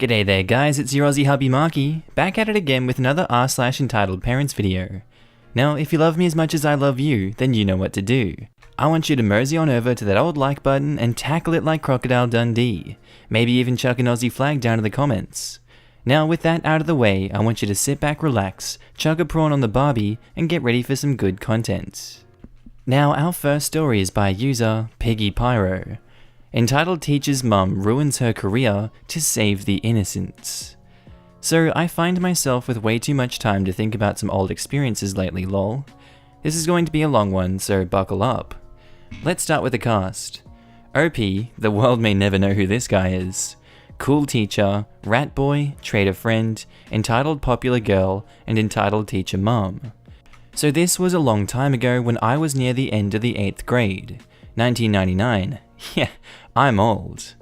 G'day there guys, it's your Aussie Hubby Markee, back at it again with another r/EntitledParents video. Now, if you love me as much as I love you, then you know what to do. I want you to mosey on over to that old like button and tackle it like Crocodile Dundee. Maybe even chuck an Aussie flag down in the comments. Now with that out of the way, I want you to sit back, relax, chug a prawn on the barbie, and get ready for some good content. Now our first story is by user Piggy Pyro. Entitled Teacher's Mum Ruins Her Career to Save the Innocents. So I find myself with way too much time to think about some old experiences lately, lol. This is going to be a long one, so buckle up. Let's start with the cast. OP, the world may never know who this guy is. Cool teacher, rat boy, traitor friend, entitled popular girl, and entitled teacher mum. So this was a long time ago when I was near the end of the 8th grade. 1999. Yeah, I'm old.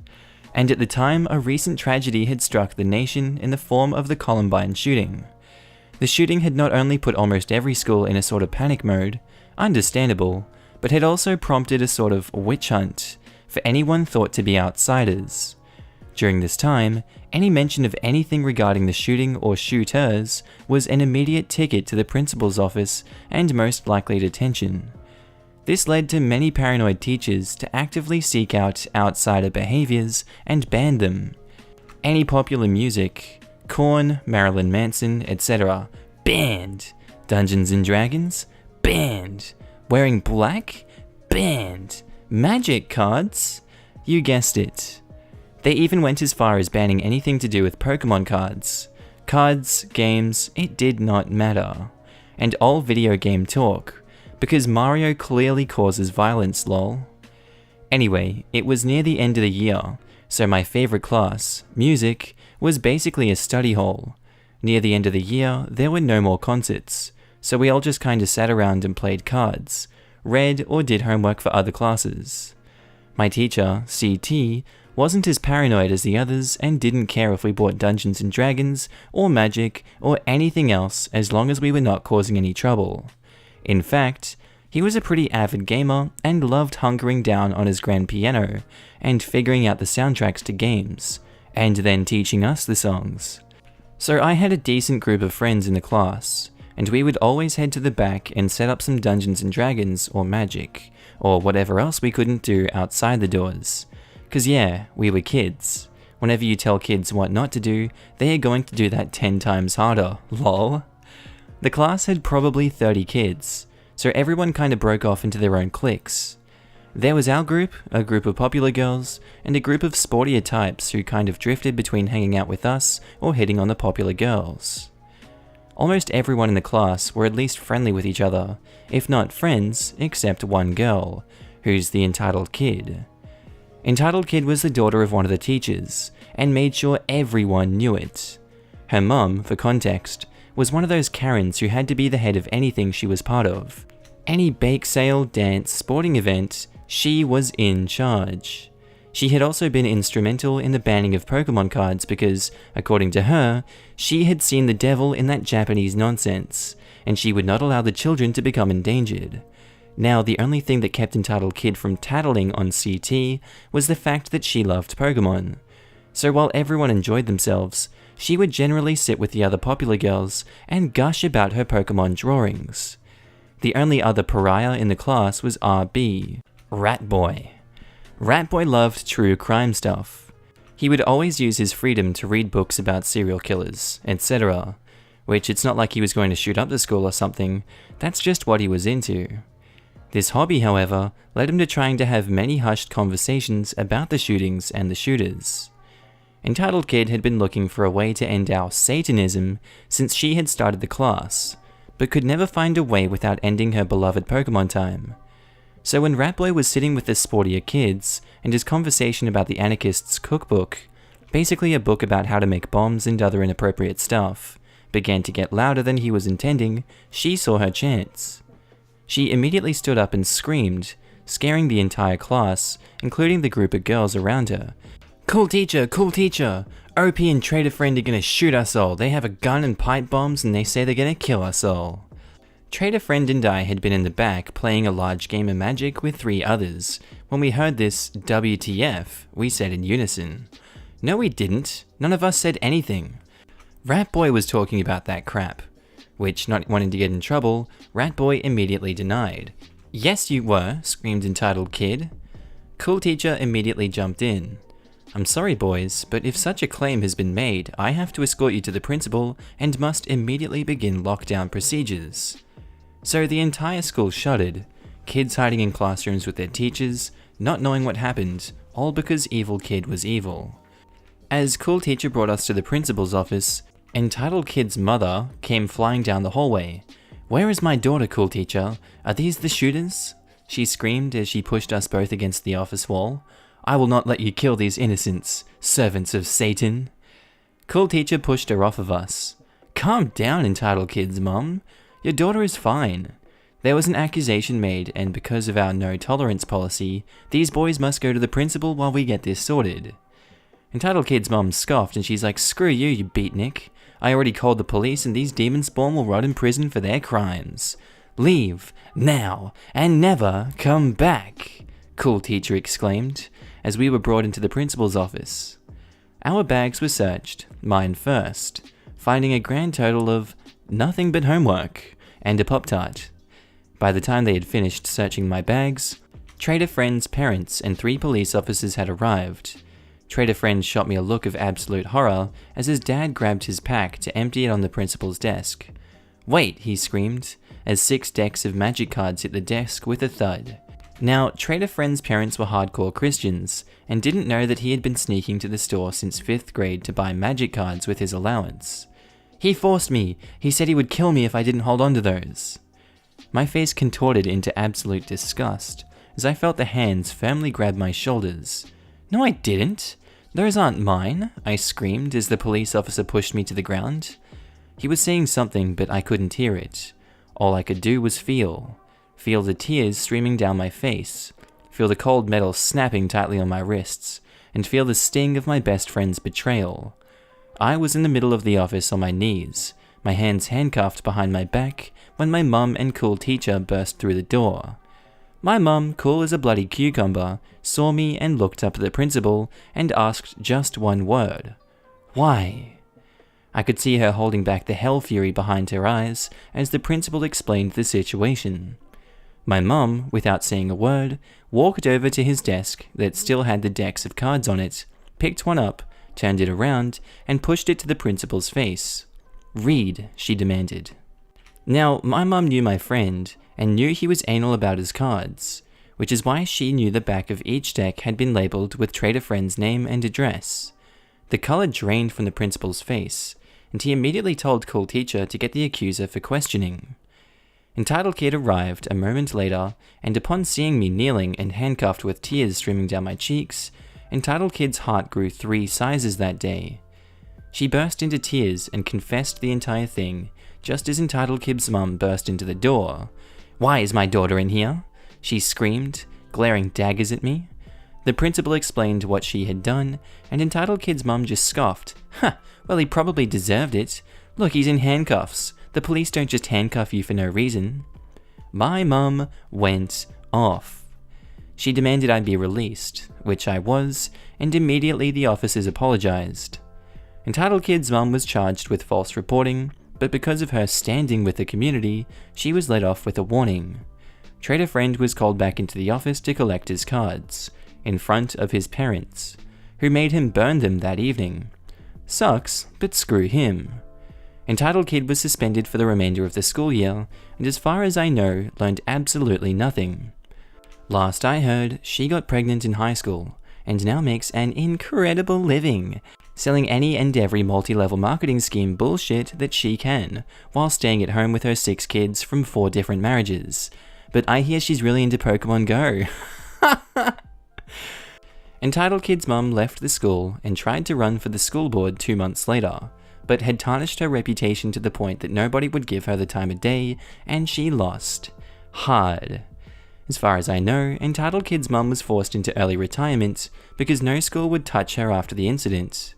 And at the time, a recent tragedy had struck the nation in the form of the Columbine shooting. The shooting had not only put almost every school in a sort of panic mode, understandable, but had also prompted a sort of witch hunt for anyone thought to be outsiders. During this time, any mention of anything regarding the shooting or shooters was an immediate ticket to the principal's office and most likely detention. This led to many paranoid teachers to actively seek out outsider behaviors and ban them. Any popular music, Korn, Marilyn Manson, etc., banned. Dungeons and Dragons, banned. Wearing black, banned. Magic cards, you guessed it. They even went as far as banning anything to do with Pokemon cards. Cards, games, it did not matter. And all video game talk. Because Mario clearly causes violence, lol. Anyway, it was near the end of the year, so my favorite class, music, was basically a study hall. Near the end of the year, there were no more concerts, so we all just kinda sat around and played cards, read or did homework for other classes. My teacher, CT, wasn't as paranoid as the others and didn't care if we bought Dungeons and Dragons, or Magic, or anything else as long as we were not causing any trouble. In fact, he was a pretty avid gamer and loved hunkering down on his grand piano and figuring out the soundtracks to games, and then teaching us the songs. So I had a decent group of friends in the class, and we would always head to the back and set up some Dungeons and Dragons or Magic, or whatever else we couldn't do outside the doors. 'Cause yeah, we were kids. Whenever you tell kids what not to do, they are going to do that 10 times harder, lol. The class had probably 30 kids, so everyone kinda broke off into their own cliques. There was our group, a group of popular girls, and a group of sportier types who kind of drifted between hanging out with us or hitting on the popular girls. Almost everyone in the class were at least friendly with each other, if not friends, except one girl, who's the entitled kid. Entitled kid was the daughter of one of the teachers, and made sure everyone knew it. Her mum, for context, was one of those Karens who had to be the head of anything she was part of. Any bake sale, dance, sporting event, she was in charge. She had also been instrumental in the banning of Pokemon cards because, according to her, she had seen the devil in that Japanese nonsense, and she would not allow the children to become endangered. Now, the only thing that kept Entitled Kid from tattling on CT was the fact that she loved Pokemon. So while everyone enjoyed themselves, she would generally sit with the other popular girls and gush about her Pokemon drawings. The only other pariah in the class was RB, Rat Boy. Rat Boy loved true crime stuff. He would always use his freedom to read books about serial killers, etc. Which it's not like he was going to shoot up the school or something, that's just what he was into. This hobby, however, led him to trying to have many hushed conversations about the shootings and the shooters. Entitled Kid had been looking for a way to end our Satanism since she had started the class, but could never find a way without ending her beloved Pokemon time. So when Ratboy was sitting with the sportier kids, and his conversation about the Anarchist's cookbook, basically a book about how to make bombs and other inappropriate stuff, began to get louder than he was intending, she saw her chance. She immediately stood up and screamed, scaring the entire class, including the group of girls around her. Cool teacher, OP and traitor friend are gonna shoot us all. They have a gun and pipe bombs and they say they're gonna kill us all. Traitor friend and I had been in the back playing a large game of Magic with 3 others. When we heard this WTF, we said in unison. No, we didn't. None of us said anything. Rat Boy was talking about that crap. Which, not wanting to get in trouble, Rat Boy immediately denied. Yes, you were, screamed Entitled Kid. Cool Teacher immediately jumped in. I'm sorry, boys, but if such a claim has been made, I have to escort you to the principal and must immediately begin lockdown procedures. So the entire school shuddered, kids hiding in classrooms with their teachers, not knowing what happened, all because Evil Kid was evil. As Cool Teacher brought us to the principal's office, Entitled Kid's mother came flying down the hallway. Where is my daughter, Cool Teacher? Are these the shooters? She screamed as she pushed us both against the office wall. I will not let you kill these innocents, servants of Satan. Cool Teacher pushed her off of us. Calm down, Entitled Kid's mum. Your daughter is fine. There was an accusation made, and because of our no tolerance policy, these boys must go to the principal while we get this sorted. Entitled Kid's mum scoffed and she's like, screw you, you beatnik. I already called the police and these demon spawn will rot in prison for their crimes. Leave, now, and never come back, Cool Teacher exclaimed, as we were brought into the principal's office. Our bags were searched, mine first, finding a grand total of nothing but homework and a Pop-Tart. By the time they had finished searching my bags, Trader Friend's parents and 3 police officers had arrived. Trader Friend shot me a look of absolute horror as his dad grabbed his pack to empty it on the principal's desk. Wait, he screamed, as 6 decks of magic cards hit the desk with a thud. Now, Trader Friend's parents were hardcore Christians, and didn't know that he had been sneaking to the store since 5th grade to buy magic cards with his allowance. He forced me. He said he would kill me if I didn't hold on to those. My face contorted into absolute disgust, as I felt the hands firmly grab my shoulders. No, I didn't. Those aren't mine, I screamed as the police officer pushed me to the ground. He was saying something, but I couldn't hear it. All I could do was feel the tears streaming down my face, feel the cold metal snapping tightly on my wrists, and feel the sting of my best friend's betrayal. I was in the middle of the office on my knees, my hands handcuffed behind my back, when my mum and Cool Teacher burst through the door. My mum, cool as a bloody cucumber, saw me and looked up at the principal and asked just one word. Why? I could see her holding back the hell fury behind her eyes as the principal explained the situation. My mum, without saying a word, walked over to his desk that still had the decks of cards on it, picked one up, turned it around, and pushed it to the principal's face. Read, she demanded. Now, my mum knew my friend, and knew he was anal about his cards, which is why she knew the back of each deck had been labelled with Trader Friend's name and address. The colour drained from the principal's face, and he immediately told Cool Teacher to get the accuser for questioning. Entitled Kid arrived a moment later, and upon seeing me kneeling and handcuffed with tears streaming down my cheeks, Entitled Kid's heart grew 3 sizes that day. She burst into tears and confessed the entire thing, just as Entitled Kid's mum burst into the door. Why is my daughter in here? She screamed, glaring daggers at me. The principal explained what she had done, and Entitled Kid's mum just scoffed. Well, he probably deserved it. Look, he's in handcuffs. The police don't just handcuff you for no reason. My mum went off. She demanded I be released, which I was, and immediately the officers apologized. Entitled Kid's mum was charged with false reporting, but because of her standing with the community, she was let off with a warning. Trader Friend was called back into the office to collect his cards, in front of his parents, who made him burn them that evening. Sucks, but screw him. Entitled Kid was suspended for the remainder of the school year, and as far as I know, learned absolutely nothing. Last I heard, she got pregnant in high school, and now makes an incredible living, selling any and every multi-level marketing scheme bullshit that she can, while staying at home with her 6 kids from 4 different marriages. But I hear she's really into Pokemon Go. Entitled Kid's mum left the school and tried to run for the school board 2 months later, but had tarnished her reputation to the point that nobody would give her the time of day, and she lost. Hard. As far as I know, Entitled Kid's mum was forced into early retirement because no school would touch her after the incident.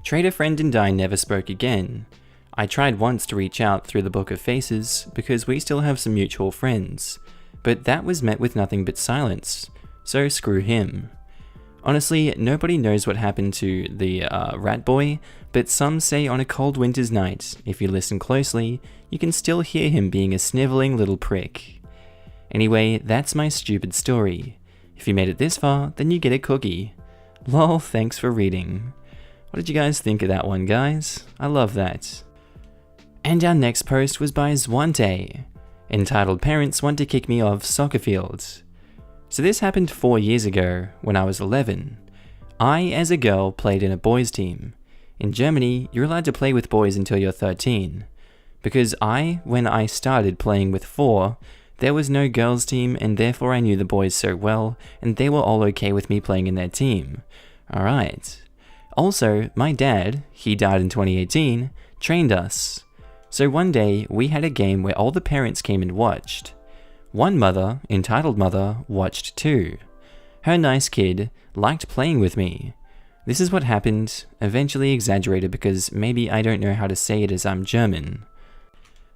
Trader Friend and I never spoke again. I tried once to reach out through the Book of Faces because we still have some mutual friends, but that was met with nothing but silence, so screw him. Honestly, nobody knows what happened to the rat boy, but some say on a cold winter's night, if you listen closely, you can still hear him being a sniveling little prick. Anyway, that's my stupid story. If you made it this far, then you get a cookie. Lol, thanks for reading. What did you guys think of that one, guys? I love that. And our next post was by Zwante, entitled Parents Want to Kick Me Off Soccer Field. So this happened 4 years ago, when I was 11. I, as a girl, played in a boys' team. In Germany, you're allowed to play with boys until you're 13. Because when I started playing with 4, there was no girls' team, and therefore I knew the boys so well, and they were all okay with me playing in their team. Alright. Also, my dad, he died in 2018, trained us. So one day, we had a game where all the parents came and watched. One mother, entitled Mother, watched too. Her nice kid liked playing with me. This is what happened, eventually exaggerated because maybe I don't know how to say it as I'm German.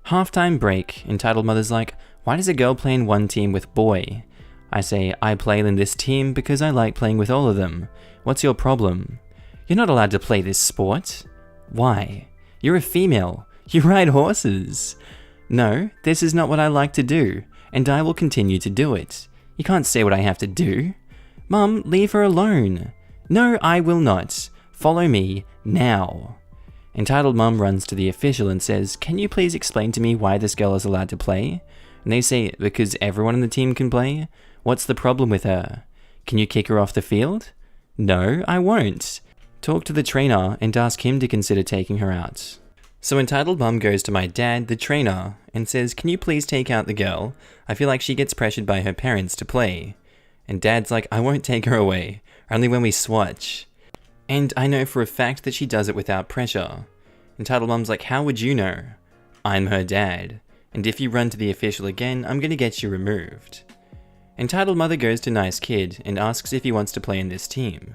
Halftime break, entitled Mother's like, why does a girl play in one team with boy? I say, I play in this team because I like playing with all of them. What's your problem? You're not allowed to play this sport. Why? You're a female. You ride horses. No, this is not what I like to do, and I will continue to do it. You can't say what I have to do. Mum, leave her alone. No, I will not. Follow me, now. Entitled Mum runs to the official and says, can you please explain to me why this girl is allowed to play? And they say, because everyone in the team can play? What's the problem with her? Can you kick her off the field? No, I won't. Talk to the trainer and ask him to consider taking her out. So Entitled Mum goes to my dad, the trainer, and says, can you please take out the girl? I feel like she gets pressured by her parents to play. And Dad's like, I won't take her away, only when we swatch. And I know for a fact that she does it without pressure. Entitled Mum's like, how would you know? I'm her dad, and if you run to the official again, I'm gonna get you removed. Entitled Mother goes to Nice Kid and asks if he wants to play in this team.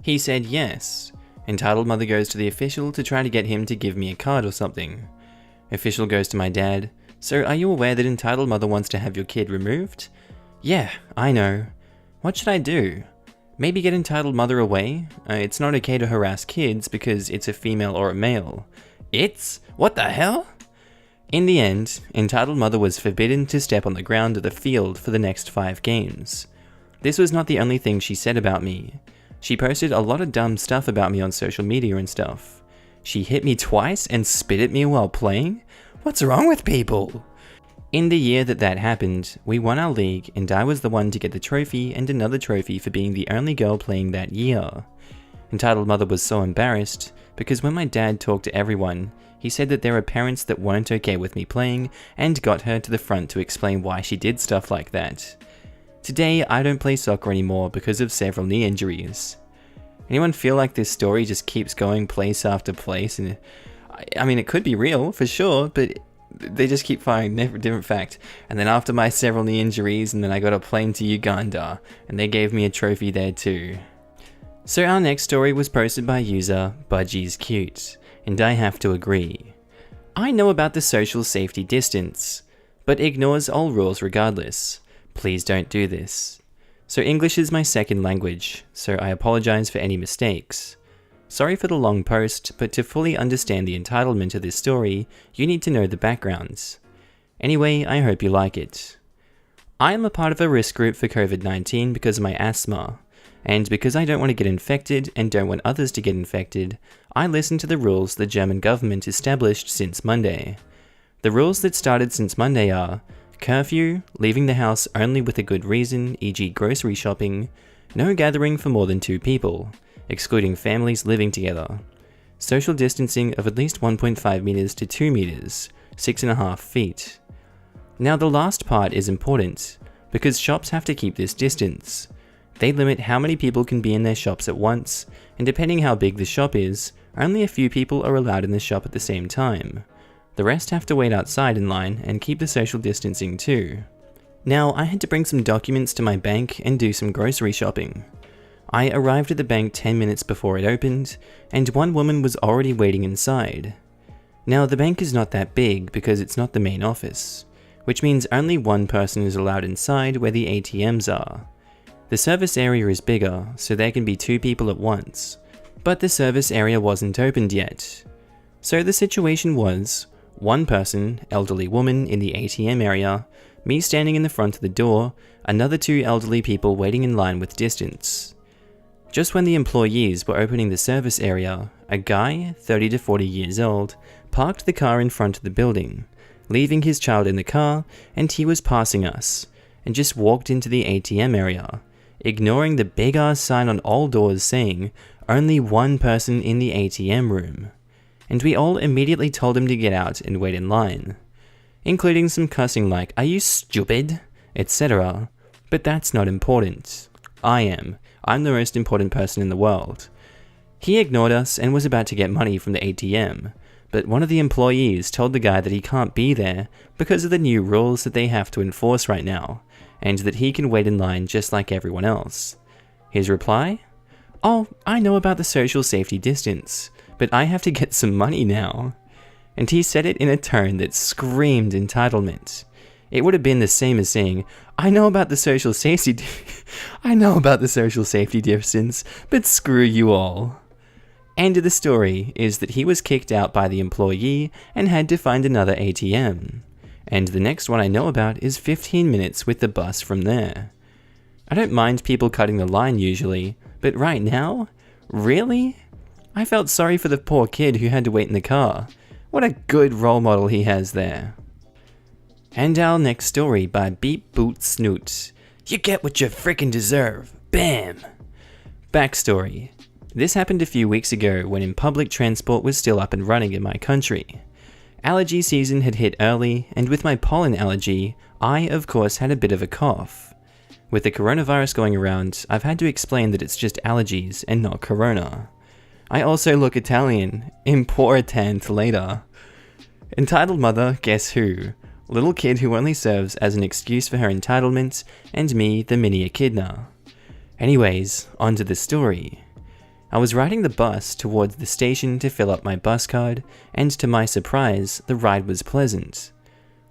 He said yes. Entitled Mother goes to the official to try to get him to give me a card or something. Official goes to my dad, so are you aware that Entitled Mother wants to have your kid removed? Yeah, I know. What should I do? Maybe get Entitled Mother away? It's not okay to harass kids because it's a female or a male. What the hell? In the end, Entitled Mother was forbidden to step on the ground of the field for the next 5 games. This was not the only thing she said about me. She posted a lot of dumb stuff about me on social media and stuff. She hit me twice and spit at me while playing? What's wrong with people? In the year that happened, we won our league and I was the one to get the trophy and another trophy for being the only girl playing that year. Entitled Mother was so embarrassed because when my dad talked to everyone, he said that there were parents that weren't okay with me playing and got her to the front to explain why she did stuff like that. Today, I don't play soccer anymore because of several knee injuries. Anyone feel like this story just keeps going place after place? And I mean, it could be real for sure, but they just keep finding different fact. And then after my several knee injuries, and then I got a plane to Uganda, and they gave me a trophy there too. So our next story was posted by user Budgie's Cute, and I have to agree. I know about the social safety distance, but ignores all rules regardless. Please don't do this. So English is my second language, so I apologize for any mistakes. Sorry for the long post, but to fully understand the entitlement of this story, you need to know the backgrounds. Anyway, I hope you like it. I am a part of a risk group for COVID-19 because of my asthma, and because I don't want to get infected and don't want others to get infected, I listen to the rules the German government established since Monday. The rules that started since Monday are curfew, leaving the house only with a good reason, e.g. grocery shopping, no gathering for more than 2 people, excluding families living together, social distancing of at least 1.5 meters to 2 meters, 6.5 feet. Now the last part is important, because shops have to keep this distance. They limit how many people can be in their shops at once, and depending how big the shop is, only a few people are allowed in the shop at the same time. The rest have to wait outside in line and keep the social distancing too. Now, I had to bring some documents to my bank and do some grocery shopping. I arrived at the bank 10 minutes before it opened, and one woman was already waiting inside. Now, the bank is not that big because it's not the main office, which means only one person is allowed inside where the ATMs are. The service area is bigger, so there can be 2 people at once, but the service area wasn't opened yet. So the situation was, one person, elderly woman in the ATM area, me standing in the front of the door, another 2 elderly people waiting in line with distance. Just when the employees were opening the service area, a guy, 30 to 40 years old, parked the car in front of the building, leaving his child in the car, and he was passing us, and just walked into the ATM area, ignoring the big ass sign on all doors saying, only one person in the ATM room. And we all immediately told him to get out and wait in line, including some cussing like, "Are you stupid?" etc. But that's not important. I'm the most important person in the world. He ignored us and was about to get money from the ATM, but one of the employees told the guy that he can't be there because of the new rules that they have to enforce right now, and that he can wait in line just like everyone else. His reply? "Oh, I know about the social safety distance, but I have to get some money now." And he said it in a tone that screamed entitlement. It would have been the same as saying, I know about the social safety distance, but screw you all." End of the story is that he was kicked out by the employee and had to find another ATM. And the next one I know about is 15 minutes with the bus from there. I don't mind people cutting the line usually, but right now? Really? I felt sorry for the poor kid who had to wait in the car. What a good role model he has there. And our next story by Beep Boot Snoot. You get what you frickin' deserve. Bam! Backstory. This happened a few weeks ago when public transport was still up and running in my country. Allergy season had hit early, and with my pollen allergy, I of course had a bit of a cough. With the coronavirus going around, I've had to explain that it's just allergies and not corona. I also look Italian. Important later. Entitled mother, guess who? Little kid who only serves as an excuse for her entitlement, and me, the mini echidna. Anyways, on to the story. I was riding the bus towards the station to fill up my bus card, and to my surprise, the ride was pleasant.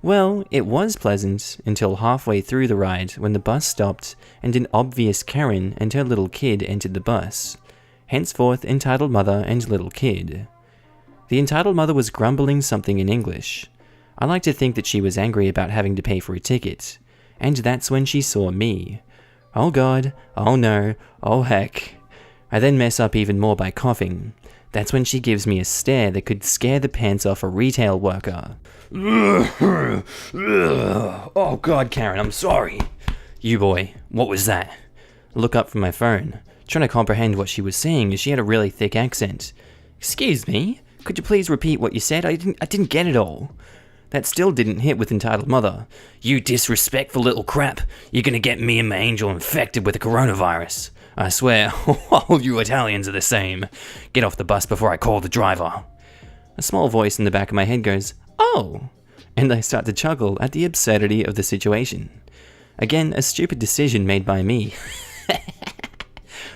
Well, it was pleasant until halfway through the ride when the bus stopped and an obvious Karen and her little kid entered the bus. Henceforth, entitled mother and little kid. The entitled mother was grumbling something in English. I like to think that she was angry about having to pay for a ticket. And that's when she saw me. Oh god, oh no, oh heck. I then mess up even more by coughing. That's when she gives me a stare that could scare the pants off a retail worker. Oh god, Karen, I'm sorry. You boy, what was that? I look up from my phone, trying to comprehend what she was saying as she had a really thick accent. Excuse me, could you please repeat what you said? I didn't get it all. That still didn't hit with entitled mother. You disrespectful little crap. You're gonna get me and my angel infected with the coronavirus. I swear, all you Italians are the same. Get off the bus before I call the driver. A small voice in the back of my head goes, oh! And I start to chuckle at the absurdity of the situation. Again, a stupid decision made by me.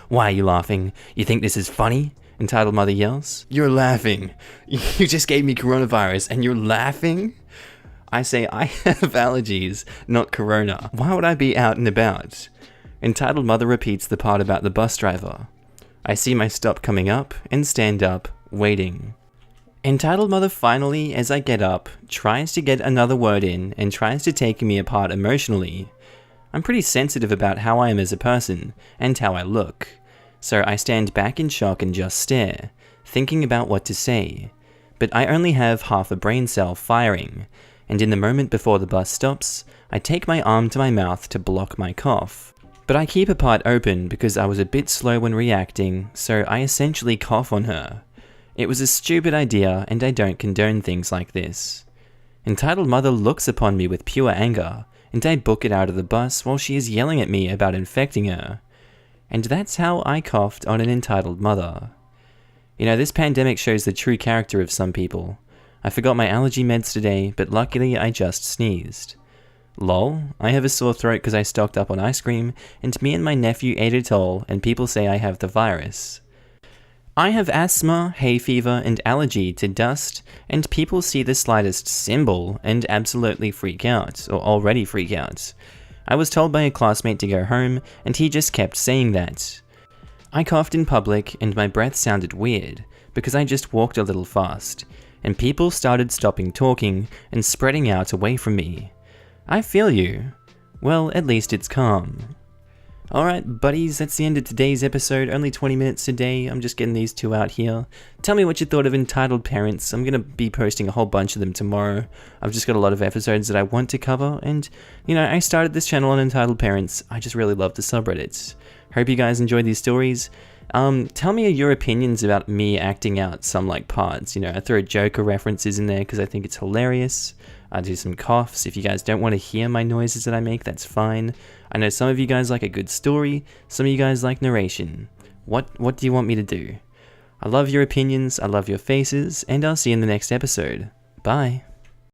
Why are you laughing? You think this is funny? Entitled mother yells. You're laughing. You just gave me coronavirus and you're laughing? I say I have allergies, not corona. Why would I be out and about? Entitled mother repeats the part about the bus driver. I see my stop coming up and stand up, waiting. Entitled mother finally, as I get up, tries to get another word in and tries to take me apart emotionally. I'm pretty sensitive about how I am as a person and how I look. So I stand back in shock and just stare, thinking about what to say. But I only have half a brain cell firing, and in the moment before the bus stops, I take my arm to my mouth to block my cough. But I keep a part open because I was a bit slow when reacting, so I essentially cough on her. It was a stupid idea, and I don't condone things like this. Entitled mother looks upon me with pure anger, and I book it out of the bus while she is yelling at me about infecting her. And that's how I coughed on an entitled mother. You know, this pandemic shows the true character of some people. I forgot my allergy meds today, but luckily I just sneezed. Lol, I have a sore throat because I stocked up on ice cream, and me and my nephew ate it all, and people say I have the virus. I have asthma, hay fever, and allergy to dust, and people see the slightest symbol and absolutely freak out, or already freak out. I was told by a classmate to go home, and he just kept saying that. I coughed in public, and my breath sounded weird, because I just walked a little fast, and people started stopping talking and spreading out away from me. I feel you. Well, at least it's calm. Alright buddies, that's the end of today's episode. Only 20 minutes today. I'm just getting these two out here. Tell me what you thought of Entitled Parents. I'm gonna be posting a whole bunch of them tomorrow. I've just got a lot of episodes that I want to cover, and I started this channel on Entitled Parents. I just really love the subreddits. Hope you guys enjoyed these stories. Tell me your opinions about me acting out some parts. I throw Joker references in there because I think it's hilarious. I do some coughs. If you guys don't want to hear my noises that I make, that's fine. I know some of you guys like a good story, some of you guys like narration. What do you want me to do? I love your opinions, I love your faces, and I'll see you in the next episode. Bye.